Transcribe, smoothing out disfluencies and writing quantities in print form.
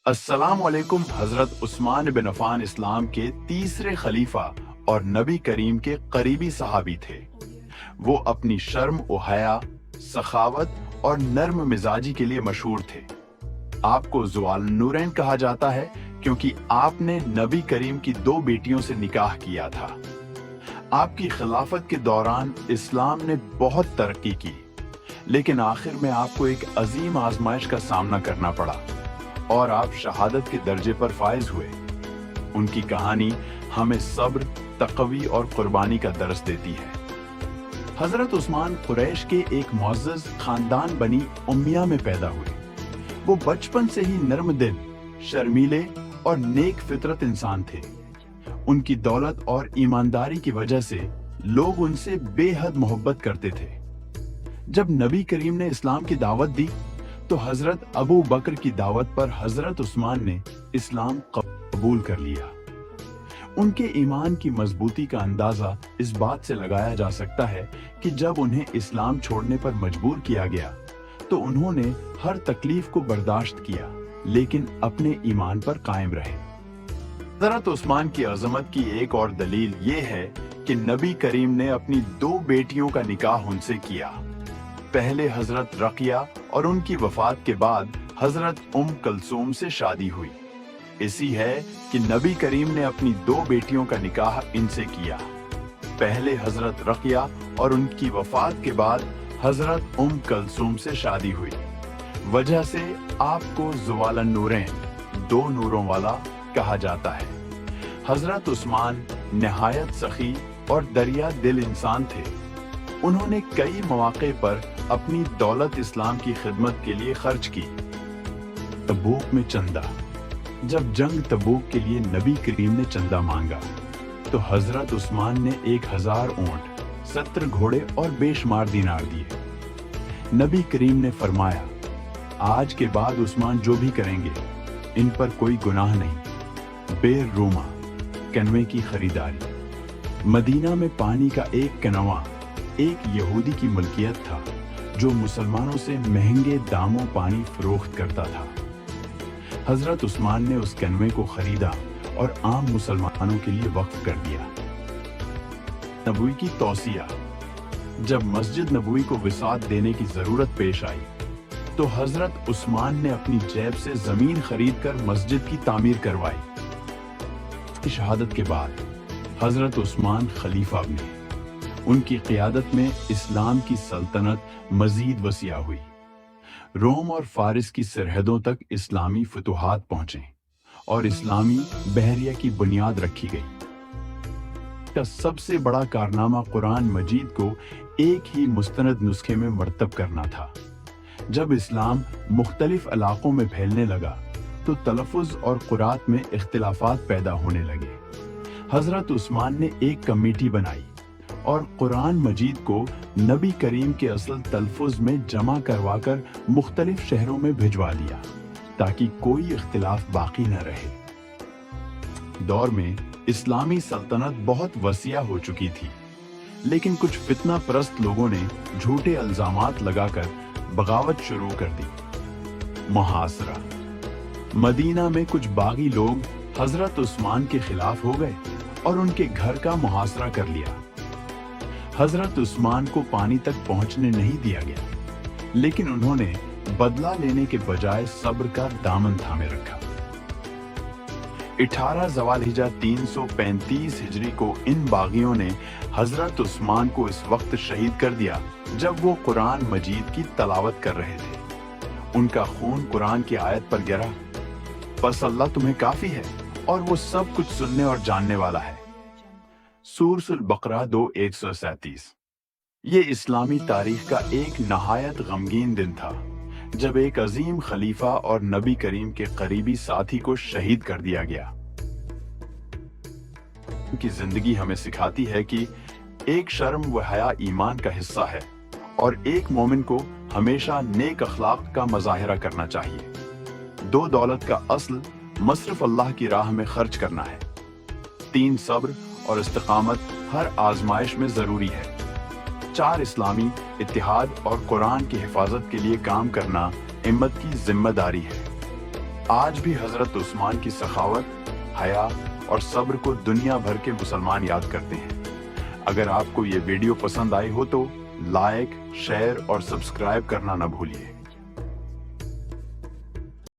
अस्सलाम वालेकुम। हजरत उस्मान बिन अफ़ान इस्लाम के तीसरे खलीफा और नबी करीम के करीबी सहाबी थे। वो अपनी शर्म व हया, सखावत और नर्म मिजाजी के लिए मशहूर थे। आपको ज़ुवाल नूरैन कहा जाता है क्योंकि आपने नबी करीम की दो बेटियों से निकाह किया था। आपकी खिलाफत के दौरान इस्लाम ने बहुत तरक्की की, लेकिन आखिर में आपको एक अजीम आजमाइश का सामना करना पड़ा और आप शहादत के दर्जे पर फाइज हुए। उनकी कहानी हमें सब्र, तक़वी और कुर्बानी का दर्स देती है। हजरत उस्मान कुरैश के एक मुअज़्ज़ज़ खानदान बनी उम्मिया में पैदा हुए। वो बचपन से ही नर्म दिल, शर्मीले और नेक फितरत इंसान थे। उनकी दौलत और ईमानदारी की वजह से लोग उनसे बेहद मोहब्बत करते थे। जब नबी करीम ने इस्लाम की दावत दी तो हजरत अबू बकर की दावत पर हजरत उस्मान ने इस्लाम कबूल कर लिया। उनके ईमान की मजबूती का अंदाजा इस बात से लगाया जा सकता है कि जब उन्हें इस्लाम छोड़ने पर मजबूर किया गया तो उन्होंने हर तकलीफ को बर्दाश्त किया, लेकिन अपने ईमान पर कायम रहे। हजरत उस्मान की अजमत की एक और दलील ये है कि नबी करीम ने अपनी दो बेटियों का निकाह उनसे किया। पहले हजरत रकिया और उनकी वफात के बाद हजरत कलसूम से शादी हुई। इसी है कि नबी करीम ने अपनी दो बेटियों का निकाह इनसे किया। पहले हजरत रकिया और उनकी वफात के बाद हजरत कलसूम से शादी हुई। वजह से आपको ज़ुवाल नूरैन, दो नूरों वाला कहा जाता है। हजरत उस्मान निहायत सखी और दरिया दिल इंसान थे। उन्होंने कई मौके पर अपनी दौलत इस्लाम की खिदमत के लिए खर्च की। तबूक में चंदा। जब जंग तबूक के लिए नबी करीम ने चंदा मांगा तो हजरत उस्मान ने 1000 ऊंट, 70 घोड़े और बेशुमार दीनार दिए। नबी करीम ने फरमाया, आज के बाद उस्मान जो भी करेंगे इन पर कोई गुनाह नहीं। बेर रूमा, कनवे की खरीदारी। मदीना में पानी का एक कनवा एक यहूदी की मलकियत था जो मुसलमानों से महंगे दामों पानी फरोख्त करता था। हजरत उस्मान ने उस कनवे को खरीदा और आम मुसलमानों के लिए वक्फ कर दिया। नबवी की तौसिया। जब मस्जिद नबवी को विसात देने की जरूरत पेश आई तो हजरत उस्मान ने अपनी जेब से जमीन खरीद कर मस्जिद की तामीर करवाई। शहादत के बाद हजरत उस्मान खलीफा बने। उनकी क़ियादत में इस्लाम की सल्तनत मजीद वसिया हुई। रोम और फारिस की सरहदों तक इस्लामी फतुहात पहुंचे और इस्लामी बहरिया की बुनियाद रखी गई। का सबसे बड़ा कारनामा कुरान मजीद को एक ही मुस्तनद नुस्खे में मरतब करना था। जब इस्लाम मुख्तलिफ इलाकों में फैलने लगा तो तलफ़ुज़ और कुरात में इख्तिलाफात पैदा होने लगे। हजरत उस्मान ने एक कमेटी बनाई और कुरान मजीद को नबी करीम के असल तलफ़ुज़ में जमा करवाकर मुख्तलिफ शहरों में भिजवा दिया ताकि कोई इख्तिलाफ बाकी न रहे। दौर में इस्लामी सल्तनत बहुत वसिया हो चुकी थी, लेकिन कुछ फितना परस्त लोगों ने झूठे इल्जामात लगाकर बगावत शुरू कर दी। मुहासरा। मदीना में कुछ बागी लोग हजरत उस्मान के खिलाफ हो गए और उनके घर का मुहासरा कर लिया। हजरत उस्मान को पानी तक पहुंचने नहीं दिया गया, लेकिन उन्होंने बदला लेने के बजाय सब्र का दामन थामे रखा। 18 ज़वालहिजा 335 हिजरी को इन बागियों ने हजरत उस्मान को इस वक्त शहीद कर दिया जब वो कुरान मजीद की तलावत कर रहे थे। उनका खून कुरान की आयत पर गिरा, बस अल्लाह तुम्हें काफी है और वो सब कुछ सुनने और जानने वाला है। सूरह बकरा 2:137। ये इस्लामी तारीख का एक नहायत गमगीन दिन था जब एक अजीम खलीफा और नबी करीम के करीबी साथी को शहीद कर दिया गया। की जिंदगी हमें सिखाती है कि एक शर्म व हया ईमान का हिस्सा है और एक मोमिन को हमेशा नेक अखलाक का मजाहिरा करना चाहिए। दो दौलत का असल मसरफ अल्लाह की राह में खर्च करना है। 3 सब्र और इस्तिकामत हर आजमाइश में जरूरी है। 4 इस्लामी इत्तिहाद और कुरान की हिफाजत के लिए काम करना हिम्मत की जिम्मेदारी है। آج بھی حضرت عثمان کی سخاوت، حیا اور صبر کو دنیا بھر کے مسلمان یاد کرتے ہیں۔ اگر آپ کو یہ ویڈیو پسند آئی ہو تو لائک، شیئر اور سبسکرائب کرنا نہ بھولیے۔